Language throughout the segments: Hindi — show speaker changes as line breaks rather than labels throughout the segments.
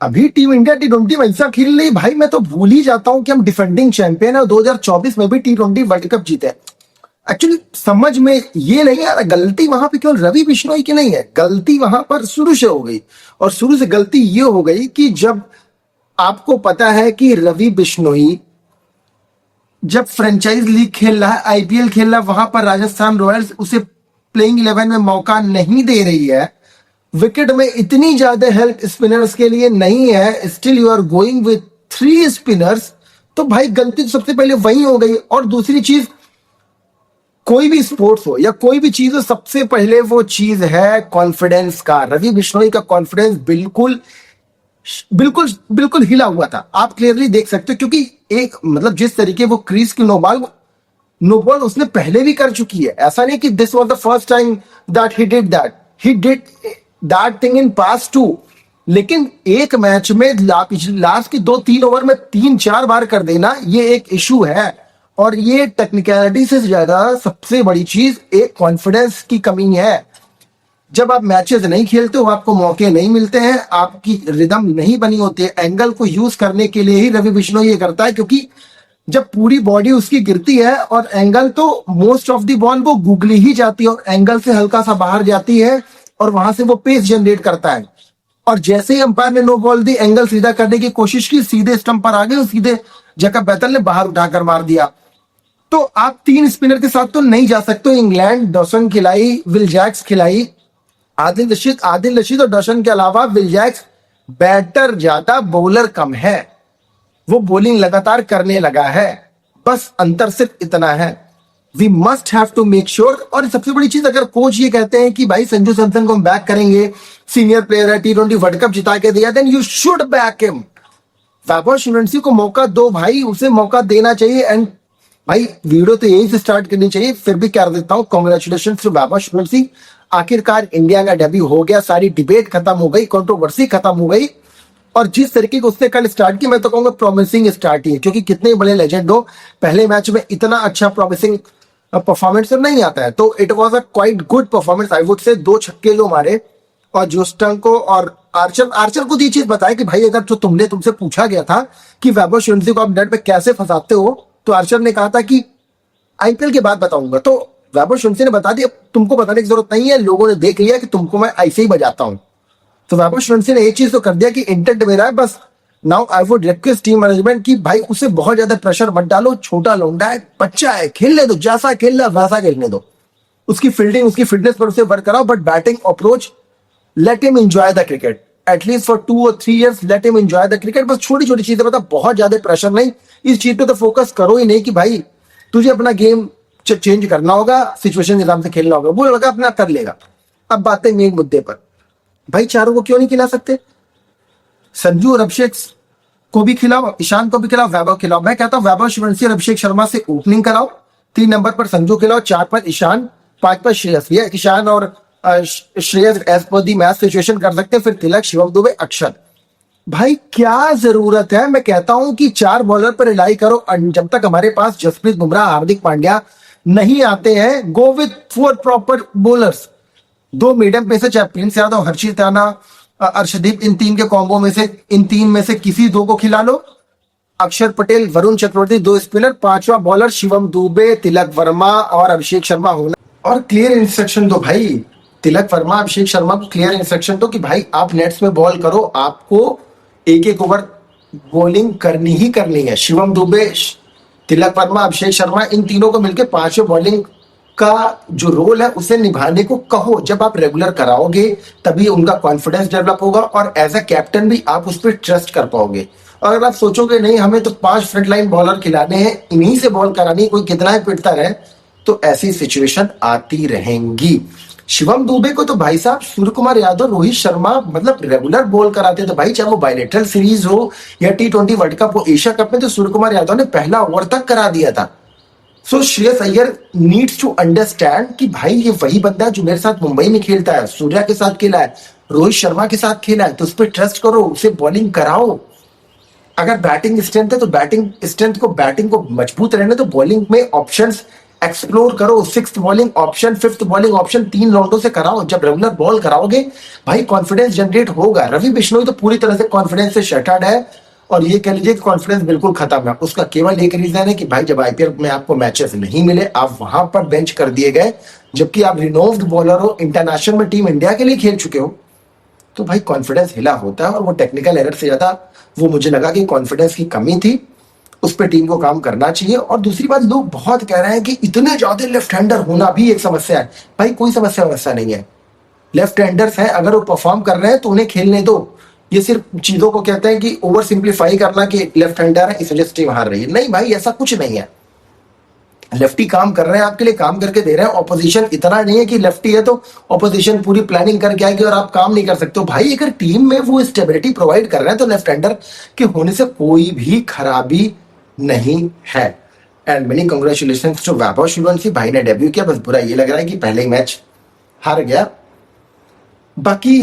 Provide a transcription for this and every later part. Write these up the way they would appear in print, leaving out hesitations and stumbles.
अभी टीम इंडिया T20 में ऐसा खेल रही भाई, मैं तो भूल ही जाता हूँ कि हम डिफेंडिंग चैंपियन है और 2024 में भी T20 वर्ल्ड कप जीते। एक्चुअली समझ में ये नहीं आ रहा, गलती वहां पे केवल रवि बिश्नोई की नहीं है, गलती वहां पर शुरू से हो गई। और शुरू से गलती ये हो गई कि जब आपको पता है कि रवि बिश्नोई जब फ्रेंचाइज लीग खेल रहा है, आईपीएल खेल रहा है, वहां पर राजस्थान रॉयल्स उसे प्लेइंग 11 में मौका नहीं दे रही है, विकेट में इतनी ज्यादा हेल्प स्पिनर्स के लिए नहीं है, still you are going with 3 spinners. तो भाई गलती तो सबसे पहले वही हो गई। और दूसरी चीज, कोई भी स्पोर्ट्स हो या कोई भी चीज हो, सबसे पहले वो चीज है कॉन्फिडेंस का। रवि बिश्नोई का कॉन्फिडेंस बिल्कुल बिल्कुल बिल्कुल हिला हुआ था, आप क्लियरली देख सकते हो। क्योंकि एक मतलब जिस तरीके वो क्रीज की नो बॉल उसने पहले भी कर चुकी है, ऐसा नहीं कि this was the first time that he did that thing in past too. लेकिन एक मैच में लास्ट की 2-3 ओवर में 3-4 बार कर देना, ये एक इशू है। और ये टेक्निकलिटी से ज्यादा सबसे बड़ी चीज एक कॉन्फिडेंस की कमी है। जब आप मैचेस नहीं खेलते हो, आपको मौके नहीं मिलते हैं, आपकी रिदम नहीं बनी होती है, एंगल को यूज करने के लिए ही रवि बिश्नोई ये करता है। क्योंकि जब पूरी बॉडी उसकी गिरती है और एंगल तो मोस्ट ऑफ दी बॉल वो गुगली ही जाती है और एंगल से हल्का सा बाहर जाती है और वहां से वो पेस जनरेट करता है। और जैसे ही अंपायर ने नो बॉल दी, एंगल सीधा करने की कोशिश की, सीधे स्टंप पर आ गए, सीधे जैकब बैटल ने बाहर उठाकर मार दिया। तो आप 3 स्पिनर के साथ तो नहीं जा सकते। इंग्लैंड डॉसन खिलाई, विल जैक्स खिलाई, आदिल रशीद और डॉसन के अलावा विल जैक्स बैटर ज्यादा, बॉलर कम है, वो बॉलिंग लगातार करने लगा है। बस अंतर सिर्फ इतना है, we must have to make sure. और सबसे बड़ी चीज, अगर कोच ये कहते हैं कि भाई संजू सैमसन को हम बैक करेंगे, सीनियर प्लेयर है, T20 वर्ल्ड कप जिता के दिया, then you should back him. Vaibhav Suryavanshi को मौका दो भाई, उसे मौका देना चाहिए। एंड भाई वीडियो तो यही से स्टार्ट करनी चाहिए, फिर भी कर देता हूं, कॉन्ग्रेचुलेशन टू वैभव सूर्यवंशी। आखिरकार इंडिया का डेब्यू हो गया, सारी डिबेट खत्म हो गई, कंट्रोवर्सी खत्म हो गई। और जिस तरीके को उसने कल स्टार्ट की, मैं तो कहूंगा प्रॉमिसिंग स्टार्ट ही है। क्योंकि कितने बड़े लेजेंड हो, पहले मैच में इतना अच्छा प्रॉमिसिंग परफॉर्मेंस तो नहीं आता है। तो it was a quite good performance, I would say. 2 छक्के जो मारे, और जोस्टन को और आर्चर को ये चीज बताया कि भाई अगर जो तुमसे पूछा गया था कि वैभव सूर्यवंशी को आप नेट पे कैसे फंसाते हो, तो आर्चर ने कहा था कि आईपीएल के बाद बताऊंगा। तो वैभव सूर्यवंशी ने बता दिया, तुमको बताने की जरूरत नहीं है, लोगों ने देख लिया कि तुमको मैं ऐसे ही बजाता हूं। तो वैभव सूर्यवंशी ने एक चीज तो कर दिया कि इंटेंट मेरा है, बस now I would request team management कि भाई उसे बहुत ज्यादा प्रेशर मत डालो, छोटा लौंडा है, बच्चा है, खेलने दो, जैसा खेल रहा वैसा खेलने दो। उसकी फील्डिंग, उसकी फिटनेस पर उसे वर्क कराओ, but batting approach let him enjoy the cricket, at least for 2 or 3 years let him enjoy the cricket. बस छोटी छोटी चीजें, मतलब बहुत ज्यादा प्रेशर नहीं, इस चीज पे तो फोकस करो ही नहीं कि भाई तुझे अपना गेम चेंज करना होगा, सिचुएशन के हिसाब से खेलना होगा, वो लड़का अपना कर लेगा। अब बातें मेन मुद्दे पर, भाई चारों को क्यों नहीं खिला सकते? संजू और अभिषेक को भी खिलाओ, ईशान को भी खिलाओ, वैभव खिलाओ। मैं कहता हूं वैभव सूर्यवंशी और अभिषेक शर्मा से ओपनिंग कराओ, 3 नंबर पर संजू खिलाओ, 4 पर ईशान, 5 पर श्रेयस। ये ईशान और श्रेयस एज पर दी मैच सिचुएशन कर सकते हैं, फिर तिलक, शिवम दुबे, अक्षर। भाई क्या जरूरत है? मैं कहता हूं कि 4 बॉलर पर रिलाई करो। जब तक हमारे पास जसप्रीत बुमराह, हार्दिक पांड्या नहीं आते हैं, go with 4 proper bowlers, 2 medium पे से, चाहे प्रिंस यादव, हर्षित राणा, अर्शदीप, इन 3 के कॉम्बो में से, इन 3 में से किसी 2 को खिला लो। अक्षर पटेल, वरुण चक्रवर्ती 2 स्पिनर, 5वां बॉलर शिवम दुबे, तिलक वर्मा और अभिषेक शर्मा होना। और क्लियर इंस्ट्रक्शन दो भाई, तिलक वर्मा, अभिषेक शर्मा को क्लियर इंस्ट्रक्शन दो कि भाई आप नेट्स में बॉल करो, आपको एक ओवर बॉलिंग करनी ही करनी है। शिवम दुबे, तिलक वर्मा, अभिषेक शर्मा, इन तीनों को मिलकर 5वें बॉलिंग का जो रोल है उसे निभाने को कहो। जब आप रेगुलर कराओगे तभी उनका कॉन्फिडेंस डेवलप होगा और एज अ कैप्टन भी आप उस पर ट्रस्ट कर पाओगे। और अगर आप सोचोगे नहीं हमें तो 5 फ्रंट लाइन बॉलर खिलाने हैं, इन्हीं से बॉल करानी, कोई कितना ही पिटता रहे, तो ऐसी सिचुएशन आती रहेंगी। शिवम दुबे को तो भाई साहब सूर्य कुमार यादव, रोहित शर्मा मतलब रेगुलर बॉल कराते थे भाई, चाहे वो बायलेटरल सीरीज हो या T20 वर्ल्ड कप हो। एशिया कप में तो सूर्य कुमार यादव ने पहला ओवर तक करा दिया था। So Shreyas Iyer needs to understand कि भाई ये वही बंदा है जो मेरे साथ मुंबई में खेलता है, सूर्या के साथ खेला है, रोहित शर्मा के साथ खेला है, तो उस पर ट्रस्ट करो, उसे बॉलिंग कराओ। अगर बैटिंग स्ट्रेंथ है तो बैटिंग स्ट्रेंथ को, बैटिंग को मजबूत रहने तो बॉलिंग में ऑप्शंस एक्सप्लोर करो, sixth bowling option, fifth bowling option 3 राउंडों से कराओ। जब रेगुलर बॉल कराओगे भाई कॉन्फिडेंस जनरेट होगा। रवि बिश्नोई तो पूरी तरह से कॉन्फिडेंस से शटर्ड है और ये कह लीजिए कि कॉन्फिडेंस बिल्कुल खत्म है। उसका केवल एक रीजन है कि भाई जब आईपीएल में आपको मैचेस नहीं मिले, आप वहां पर बेंच कर दिए गए, जबकि आप रिनोव्ड बॉलर हो, इंटरनेशनल में टीम इंडिया के लिए खेल चुके हो, तो भाई कॉन्फिडेंस हिला होता है। और वो टेक्निकल एरर से ज्यादा वो मुझे लगा कि कॉन्फिडेंस की कमी थी, उस पर टीम को काम करना चाहिए। और दूसरी बात, लोग बहुत कह रहे हैं कि इतने ज्यादा लेफ्ट हैंडर होना भी एक समस्या है। भाई कोई समस्या नहीं है, लेफ्ट हैंडर्स हैं, अगर वो परफॉर्म कर रहे हैं तो उन्हें खेलने दो। ये सिर्फ चीजों को कहते हैं कि ओवर सिंप्लीफाई करना कि लेफ्ट हैंडर है इस वजह से टीम हार रही है। नहीं भाई, ऐसा कुछ नहीं है। लेफ्टी काम कर रहे हैं, आपके लिए काम करके दे रहे हैं। ऑपोजिशन इतना नहीं है कि लेफ्टी है तो ऑपोजिशन पूरी प्लानिंग करके आएगी और आप काम नहीं कर सकते हो। भाई अगर टीम में वो स्टेबिलिटी प्रोवाइड कर रहे हैं तो लेफ्ट हैंडर के होने से कोई भी खराबी नहीं है। And many congratulation to Vaibhav Suryavanshi, भाई ने डेब्यू किया। बस बुरा ये लग रहा है कि पहले ही मैच हार गया। बाकी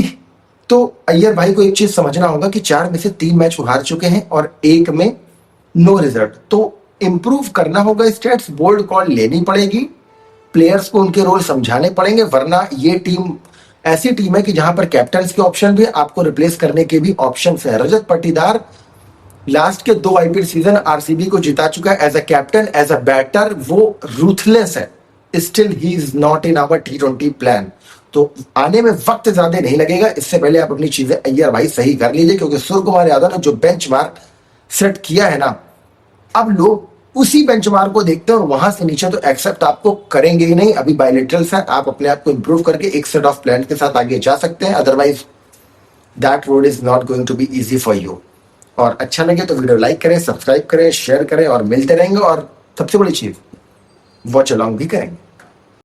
तो अय्यर भाई को एक चीज समझना होगा कि 4 में से 3 मैच वो हार चुके हैं और 1 में नो रिजल्ट। तो इंप्रूव करना होगा, स्टेट्स बोल्ड कॉल लेनी पड़ेगी, प्लेयर्स को उनके रोल समझाने पड़ेंगे, वरना ये टीम ऐसी टीम है कि जहां पर कैप्टन के ऑप्शन भी, आपको रिप्लेस करने के भी ऑप्शन है। रजत पाटीदार लास्ट के 2 आईपीएल सीजन आरसीबी को जिता चुका है as a captain, as a batter वो रूथलेस है। Still he is not in our T20 plan. तो आने में वक्त ज्यादा नहीं लगेगा। इससे पहले आप अपनी चीजें अय्यर भाई सही कर लीजिए, क्योंकि सूर्य कुमार यादव ने जो बेंचमार्क सेट किया है ना, अब लोग उसी बेंचमार्क को देखते हैं और वहां से नीचे तो एक्सेप्ट आपको करेंगे ही नहीं। अभी बायलेटरल्स है, आप अपने आप को इंप्रूव करके एक सेट ऑफ प्लान के साथ आगे जा सकते हैं। Otherwise that road is not going to be easy for you. और अच्छा लगे तो वीडियो लाइक करें, सब्सक्राइब करें, शेयर करें और मिलते रहेंगे। और सबसे बड़ी चीज, वॉच अलॉन्ग भी करेंगे।